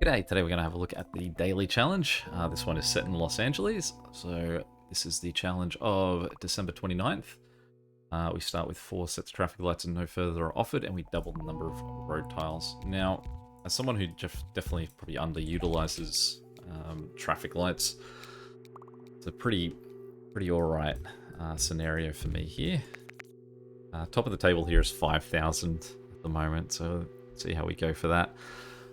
G'day, today we're going to have a look at the daily challenge. This one is set in Los Angeles, so this is the challenge of December 29th. We start with 4 sets of traffic lights and no further are offered, and we double the number of road tiles. Now, as someone who definitely probably underutilizes traffic lights, it's a pretty alright scenario for me here. Top of the table here is 5,000 at the moment, so let's see how we go for that.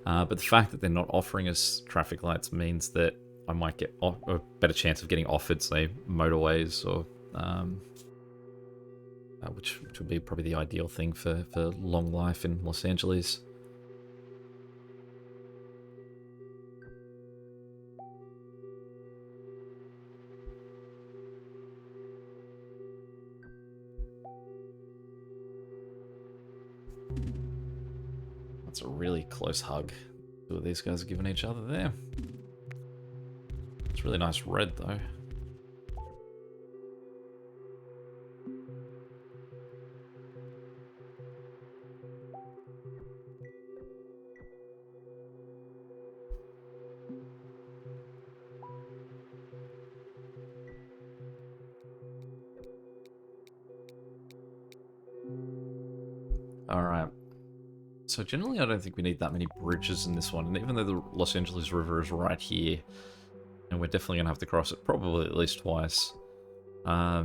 But the fact that they're not offering us traffic lights means that I might get a better chance of getting offered, say, motorways, or which would be probably the ideal thing for long life in Los Angeles. That's a really close hug. Two of these guys are giving each other there. It's really nice red, though. Alright. So generally I don't think we need that many bridges in this one, and even though the Los Angeles River is right here, and we're definitely going to have to cross it probably at least twice. I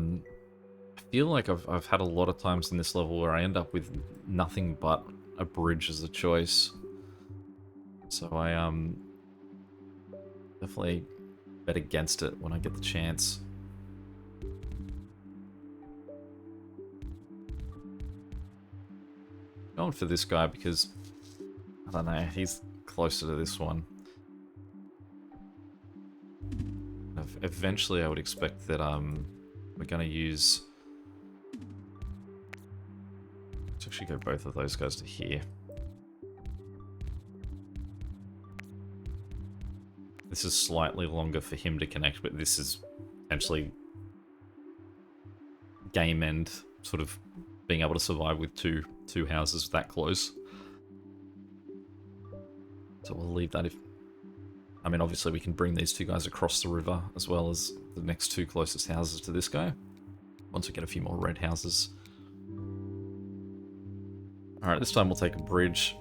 feel like I've had a lot of times in this level where I end up with nothing but a bridge as a choice. So I definitely bet against it when I get the chance. Going for this guy because, I don't know, he's closer to this one. Eventually I would expect that we're going to use... Let's actually go both of those guys to here. This is slightly longer for him to connect, but this is potentially game end, sort of being able to survive with two houses that close. So we'll leave that if... I mean, obviously we can bring these two guys across the river, as well as the next two closest houses to this guy, once we get a few more red houses. Alright, this time we'll take a bridge.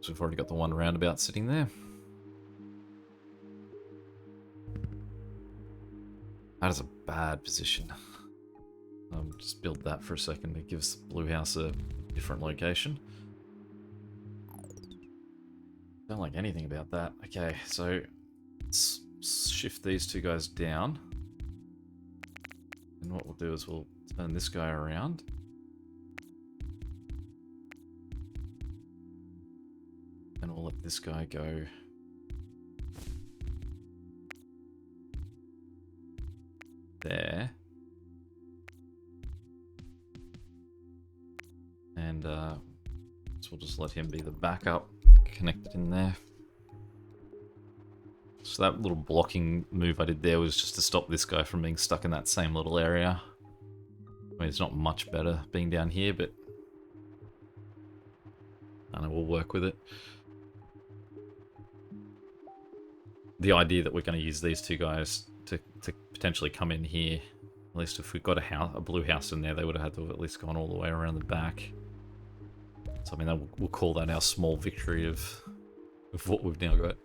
So we've already got the one roundabout sitting there. That is a bad position. Just build that for a second. It gives the blue house a different location. Don't like anything about that. Okay, so let's shift these two guys down. And what we'll do is we'll turn this guy around. And we'll let this guy go there. And so we'll just let him be the backup, connected in there. So that little blocking move I did there was just to stop this guy from being stuck in that same little area. I mean, it's not much better being down here, but I don't know, we'll work with it. The idea that we're going to use these two guys to potentially come in here, at least if we've got a blue house in there, they would have had to have at least gone all the way around the back. So I mean, we'll call that our small victory of what we've now got.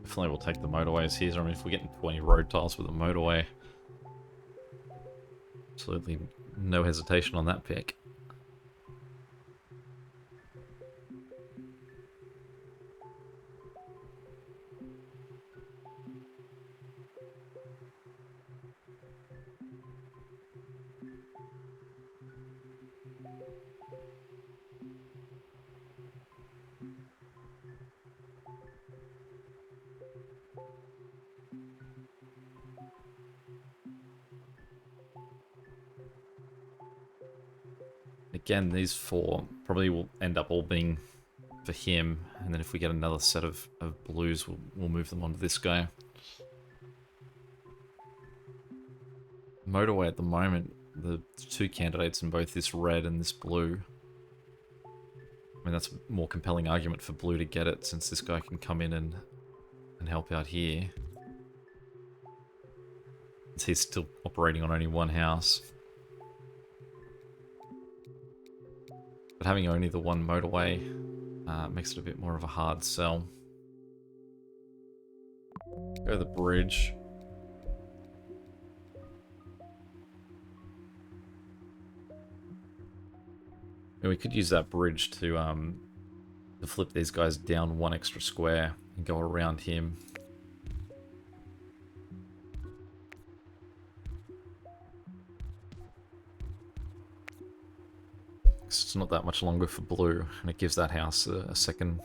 Definitely we'll take the motorways here. I mean, if we're getting 20 road tiles with a motorway, absolutely no hesitation on that pick. Again, these 4 probably will end up all being for him, and then if we get another set of blues, we'll move them onto this guy. Motorway at the moment, the 2 candidates in both this red and this blue. I mean, that's a more compelling argument for blue to get it, since this guy can come in and help out here. Since he's still operating on only 1 house. But having only the 1 motorway makes it a bit more of a hard sell. Go to the bridge. And we could use that bridge to flip these guys down 1 extra square and go around him. It's not that much longer for blue, and it gives that house a second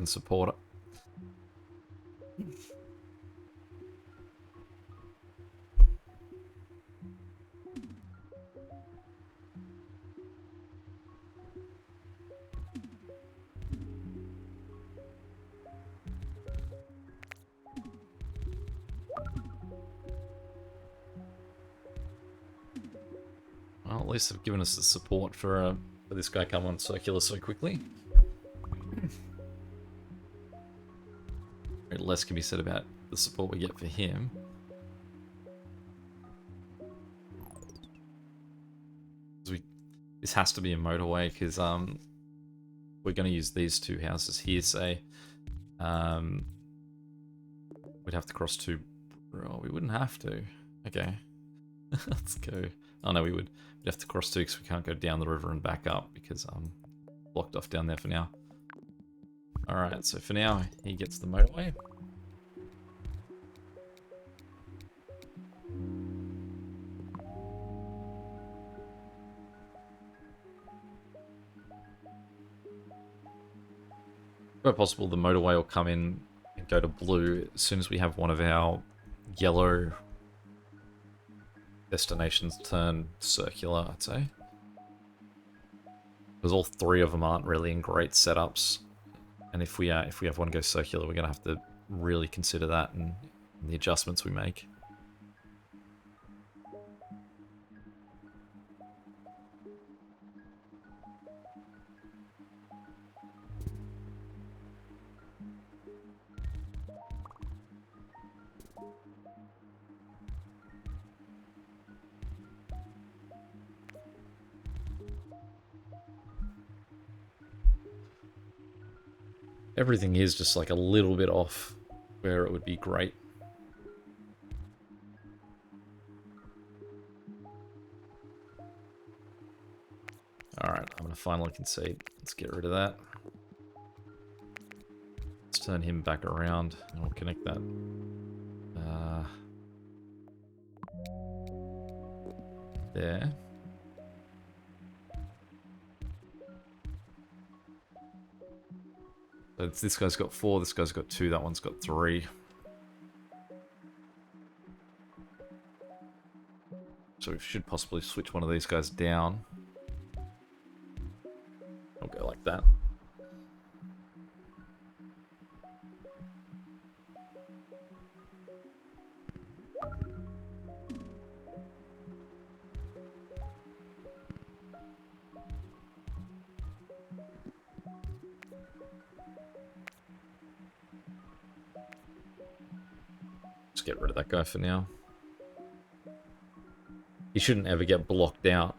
supporter. Well, at least they've given us the support for this guy coming on circular so quickly. Less can be said about the support we get for him. This has to be a motorway, because we're going to use these 2 houses here, say. We'd have to cross 2... Oh, we wouldn't have to. Okay. Let's go. Oh no, we would. We'd have to cross 2 because we can't go down the river and back up, because I'm blocked off down there for now. Alright, so for now, he gets the motorway. Where possible, the motorway will come in and go to blue as soon as we have one of our yellow destinations turn circular, I'd say. Because all 3 of them aren't really in great setups. And if we have one go circular, we're going to have to really consider that and the adjustments we make. Everything is just like a little bit off where it would be great. Alright, I'm going to finally concede. Let's get rid of that. Let's turn him back around and we'll connect that. There. So this guy's got 4, this guy's got 2, that one's got 3. So we should possibly switch one of these guys down. I'll go like that. Get rid of that guy for now. He shouldn't ever get blocked out.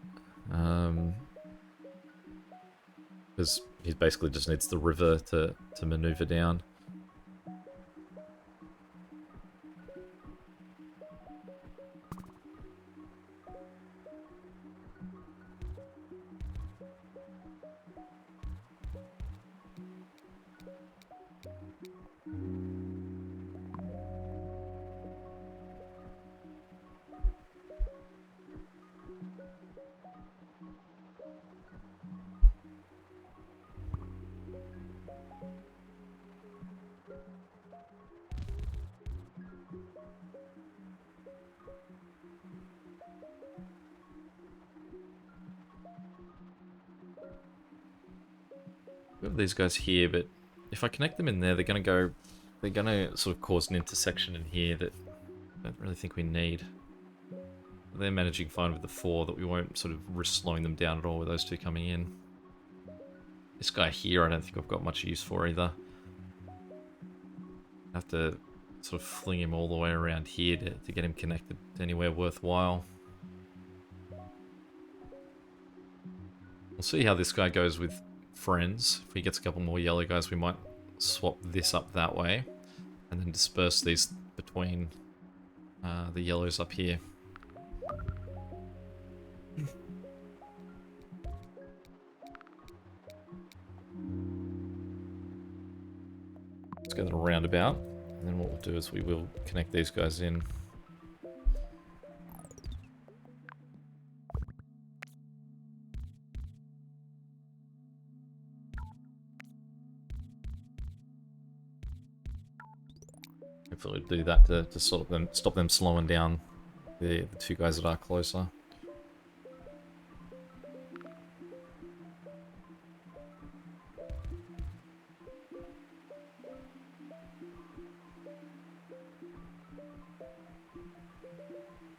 Because he basically just needs the river to maneuver down. We have these guys here, but if I connect them in there, they're going to go... They're going to sort of cause an intersection in here that I don't really think we need. They're managing fine with the 4, that we won't sort of risk slowing them down at all with those two coming in. This guy here, I don't think I've got much use for either. I have to sort of fling him all the way around here to get him connected to anywhere worthwhile. We'll see how this guy goes with friends. If he gets a couple more yellow guys, we might swap this up that way and then disperse these between the yellows up here. Let's go to the roundabout, and then what we'll do is we will connect these guys in. Hopefully we'll do that to stop them slowing down the two guys that are closer.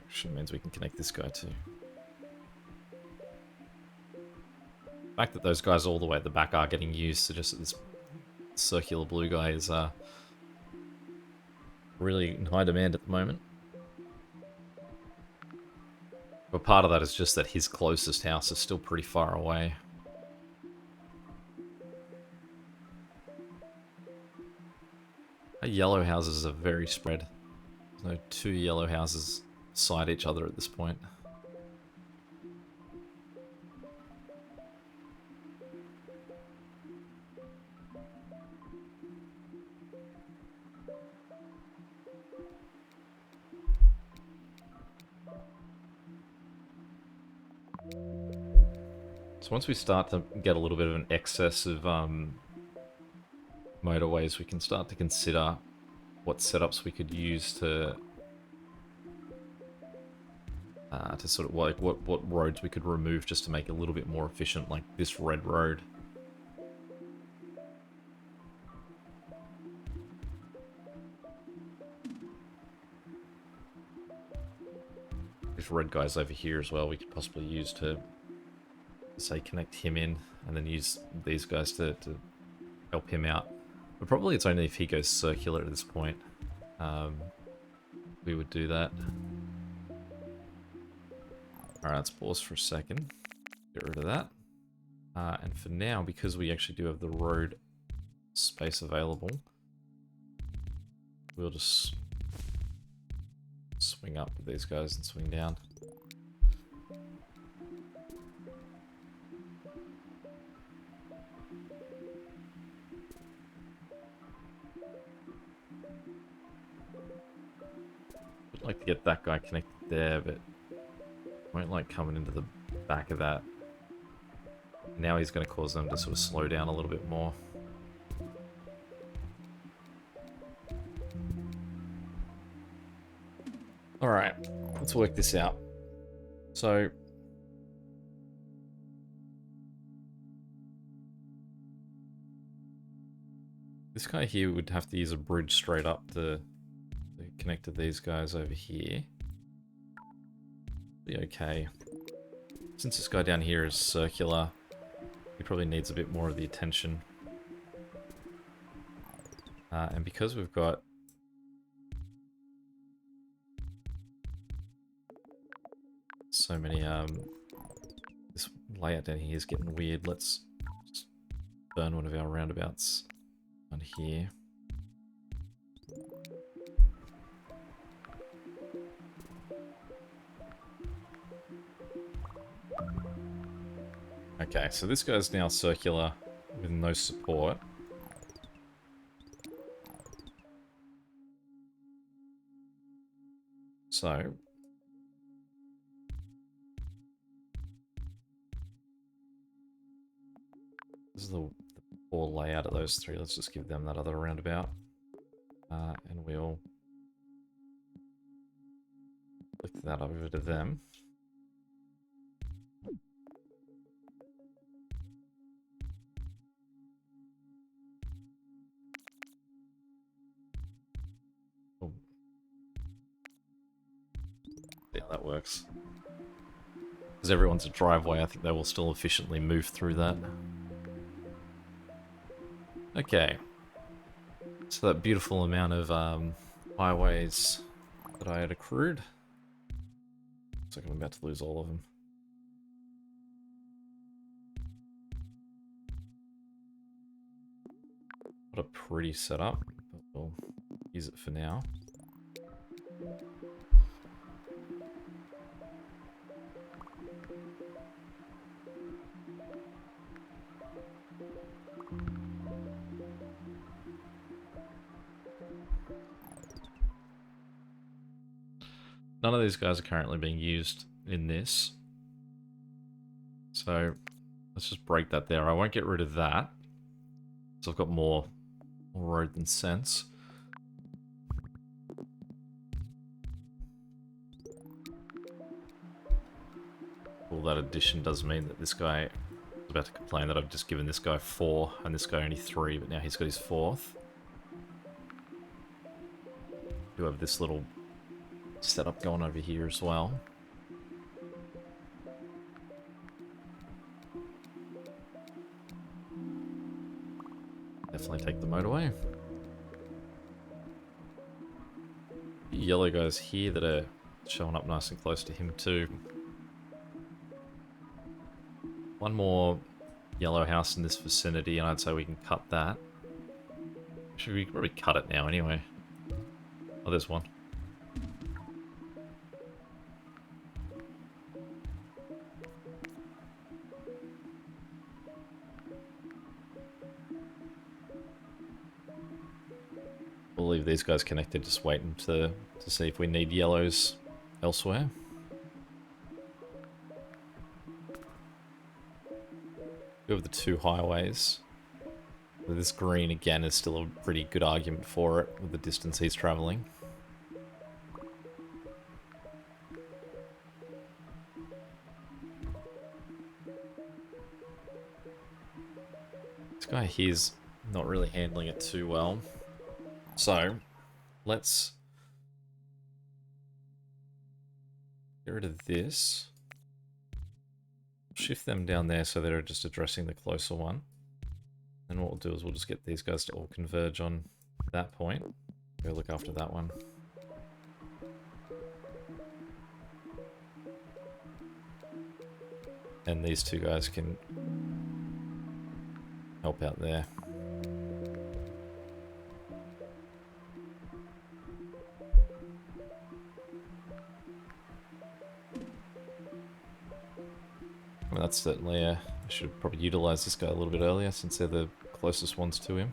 Actually means we can connect this guy too. The fact that those guys all the way at the back are getting used suggests that this circular blue guy is really in high demand at the moment. But part of that is just that his closest house is still pretty far away. Our yellow houses are very spread. There's no two yellow houses beside each other at this point. So once we start to get a little bit of an excess of motorways, we can start to consider what setups we could use to sort of like what roads we could remove just to make it a little bit more efficient, like this red road. This red guy's over here as well, we could possibly use to say connect him in and then use these guys to help him out. But probably it's only if he goes circular at this point we would do that. Alright, let's pause for a second. Get rid of that. And for now, because we actually do have the road space available, we'll just swing up with these guys and swing down. I'd like to get that guy connected there, but won't like coming into the back of that. Now he's going to cause them to sort of slow down a little bit more. Alright, let's work this out. So this guy here would have to use a bridge straight up to connect to these guys over here. Be okay. Since this guy down here is circular, he probably needs a bit more of the attention. And because we've got so many, this layout down here is getting weird. Let's just burn one of our roundabouts on here. Okay, so this guy's now circular with no support. So this is the poor layout of those three. Let's just give them that other roundabout. And we'll flick that over to them. That works. Because everyone's a driveway, I think they will still efficiently move through that. Okay. So that beautiful amount of highways that I had accrued. Looks like I'm about to lose all of them. What a pretty setup, but we'll use it for now. None of these guys are currently being used in this. So let's just break that there. I won't get rid of that. So I've got more road than sense. Well, that addition does mean that this guy is about to complain that I've just given this guy 4 and this guy only 3, but now he's got his 4th. Do have this little setup going over here as well. Definitely take the motorway. Yellow guys here that are showing up nice and close to him too. One more yellow house in this vicinity and I'd say we can cut that. Should we probably cut it now anyway? Oh, there's one. We'll leave these guys connected, just waiting to see if we need yellows elsewhere. We have the 2 highways. This green, again, is still a pretty good argument for it, with the distance he's travelling. This guy here's not really handling it too well. So, let's get rid of this. Shift them down there so they're just addressing the closer one. And what we'll do is we'll just get these guys to all converge on that point. Go look after that one. And these 2 guys can help out there. Well, that's certainly I should probably utilize this guy a little bit earlier since they're the closest ones to him.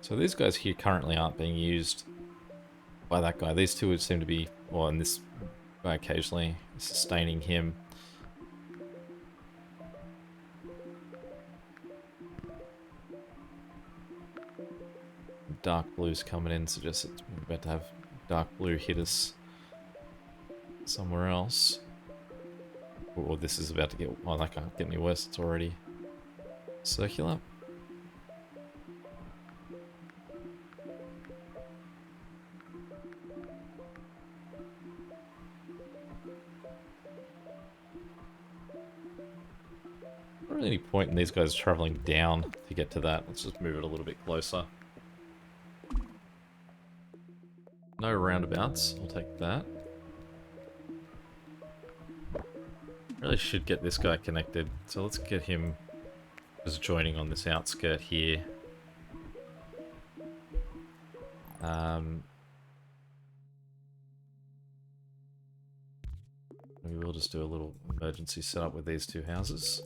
So these guys here currently aren't being used by that guy. These 2 would seem to be, well, and this guy occasionally sustaining him. Dark blue's coming in, suggests it's about to have dark blue hit us somewhere else. Or this is about to get, oh, that can't get any worse, it's already circular. Not really any point in these guys travelling down to get to that. Let's just move it a little bit closer. No roundabouts, I'll take that. Really should get this guy connected, so let's get him just joining on this outskirt here. We will just do a little emergency setup with these 2 houses.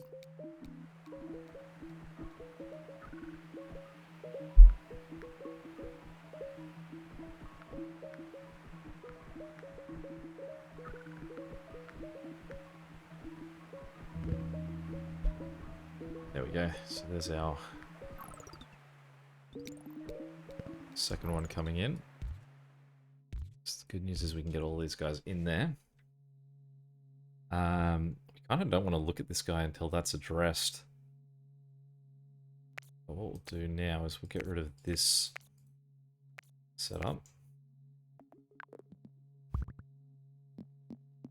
There we go, so there's our second one coming in. So the good news is we can get all these guys in there. We kind of don't want to look at this guy until that's addressed. But what we'll do now is we'll get rid of this setup.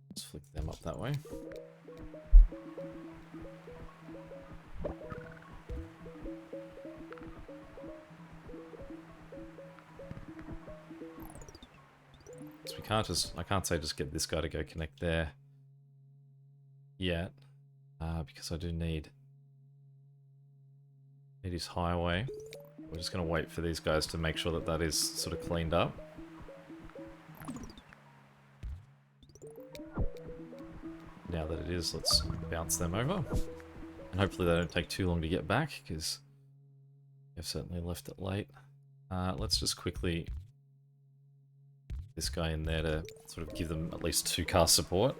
Let's flick them up that way. So we can't I can't say just get this guy to go connect there yet, because I do need his highway. We're just going to wait for these guys to make sure that that is sort of cleaned up. Now that it is, let's bounce them over. And hopefully they don't take too long to get back, because they've certainly left it late. Let's just quickly this guy in there to sort of give them at least 2 car support.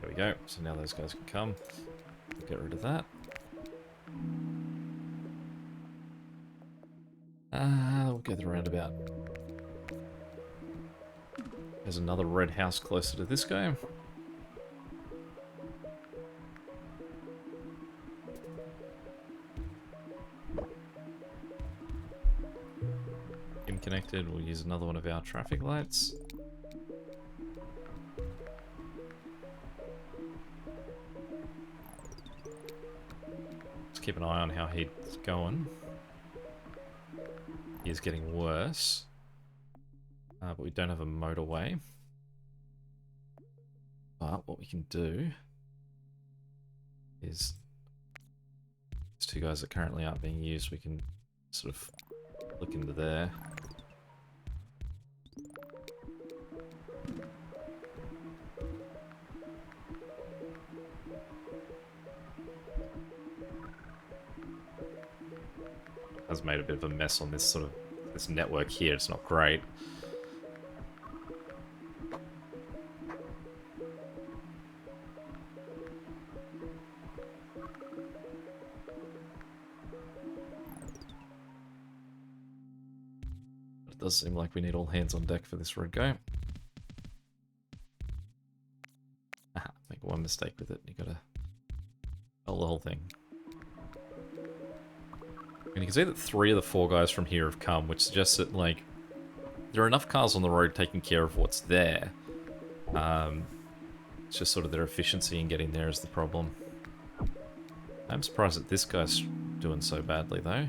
There we go. So now those guys can come. Get rid of that. We'll go the roundabout. There's another red house closer to this guy. Him connected, we'll use another one of our traffic lights. Just keep an eye on how he's going. He is getting worse. But we don't have a motorway. But what we can do is these 2 guys that currently aren't being used, we can sort of look into there. Has made a bit of a mess on this this network here. It's not great. It does seem like we need all hands on deck for this red go. Make one mistake with it, you gotta hold the whole thing. And you can see that 3 of the 4 guys from here have come, which suggests that, like, there are enough cars on the road taking care of what's there. It's just sort of their efficiency in getting there is the problem. I'm surprised that this guy's doing so badly, though.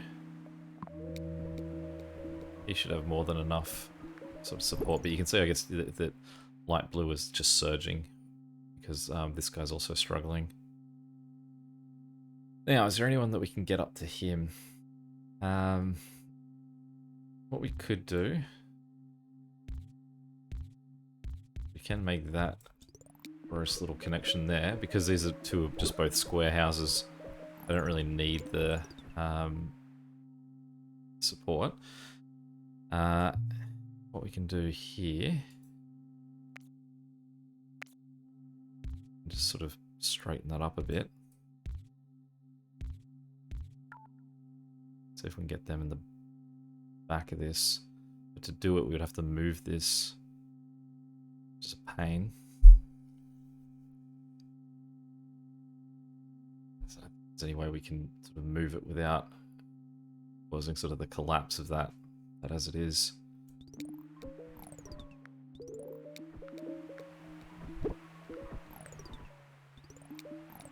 He should have more than enough sort of support, but you can see, I guess, that light blue is just surging because this guy's also struggling. Now, is there anyone that we can get up to him? What we could do, we can make that gross little connection there, because these are 2 of just both square houses. They don't really need the support. What we can do here, just sort of straighten that up a bit. See if we can get them in the back of this. But to do it, we would have to move this, which is a pain. So if there's any way we can sort of move it without causing sort of the collapse of that as it is.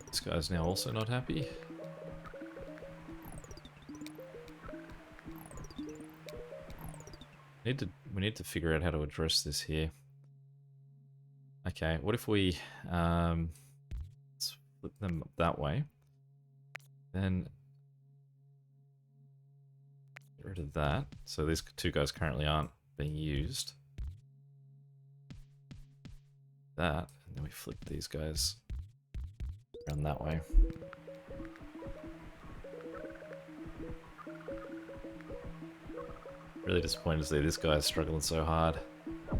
This guy's now also not happy. We need to figure out how to address this here. Okay, what if we let's flip them up that way, then get rid of that. So these 2 guys currently aren't being used. That, and then we flip these guys around that way. Really disappointed to see this guy struggling so hard. I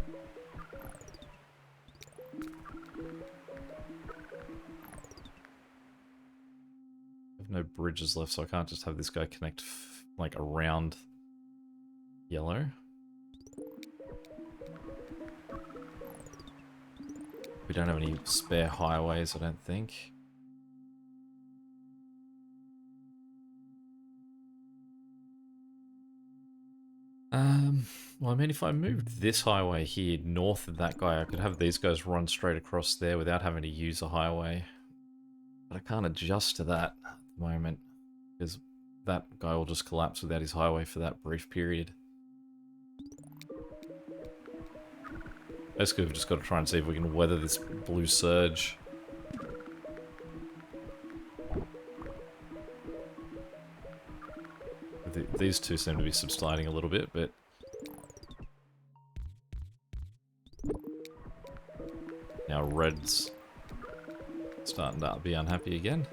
have no bridges left, so I can't just have this guy connect like around yellow. We don't have any spare highways, I don't think. Well, I mean, if I moved this highway here north of that guy, I could have these guys run straight across there without having to use a highway. But I can't adjust to that at the moment, because that guy will just collapse without his highway for that brief period. Basically, we've just got to try and see if we can weather this blue surge. These two seem to be subsiding a little bit, but... Now red's starting to be unhappy again.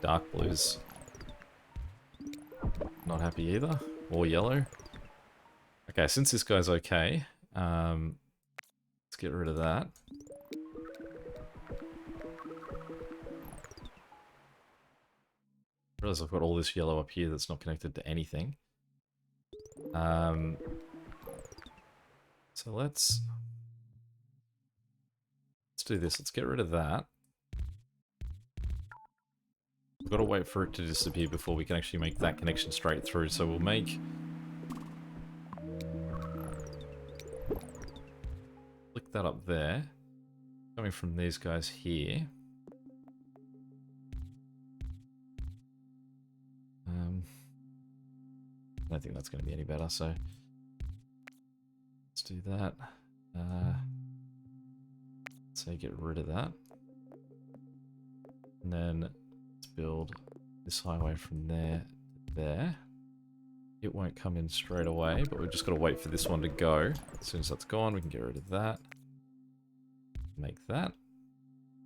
Dark blue's not happy either, or yellow. Okay, since this guy's okay, let's get rid of that. I realize I've got all this yellow up here that's not connected to anything. So let's do this. Let's get rid of that. We've got to wait for it to disappear before we can actually make that connection straight through. So we'll make... Click that up there. Coming from these guys here. I don't think that's going to be any better, so... Let's do that. So get rid of that. And then let's build this highway from there to there. It won't come in straight away, but we've just got to wait for this one to go. As soon as that's gone, we can get rid of that. Make that.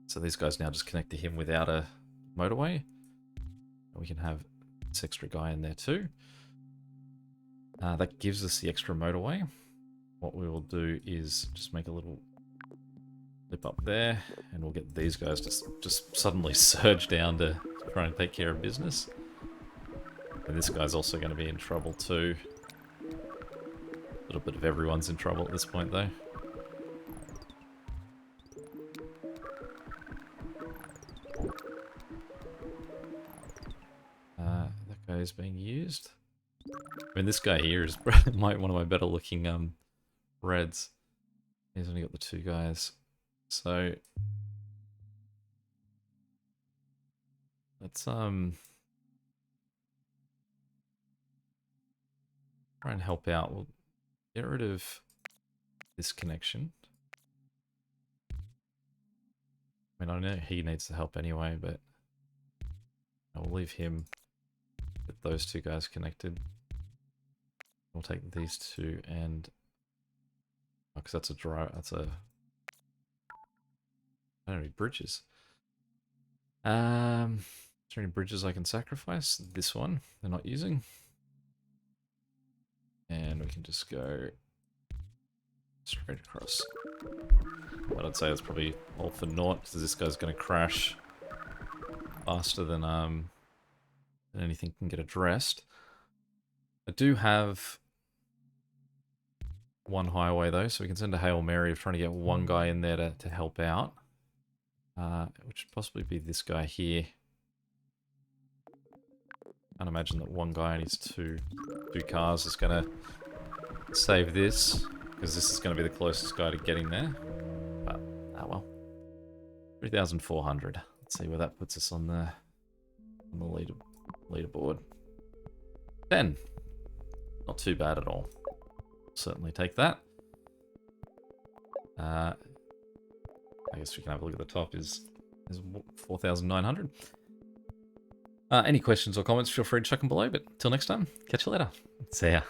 So these guys now just connect to him without a motorway. And we can have this extra guy in there too. That gives us the extra motorway. What we will do is just make a little lip up there, and we'll get these guys to just suddenly surge down to try and take care of business. And this guy's also going to be in trouble too. A little bit of everyone's in trouble at this point though. That guy is being used. I mean, this guy here is one of my better looking reds. He's only got the two guys. So let's try and help out. We'll get rid of this connection. I mean, I know he needs the help anyway, but I'll leave him with those two guys connected. We'll take these two and... because that's a that's a... I don't know any bridges. Is there any bridges I can sacrifice? This one, they're not using. And we can just go straight across. But I'd say that's probably all for naught, because this guy's going to crash faster than anything can get addressed. I do have one highway though, so we can send a Hail Mary of trying to get one guy in there to help out. Which would possibly be this guy here. Can't imagine that one guy and his two cars is going to save this, because this is going to be the closest guy to getting there. But, oh well. 3,400. Let's see where that puts us on the leaderboard. 10. Not too bad at all. Certainly take that. I guess we can have a look at the top. Is 4,900. Any questions or comments, feel free to chuck them below. But till next time, catch you later. See ya.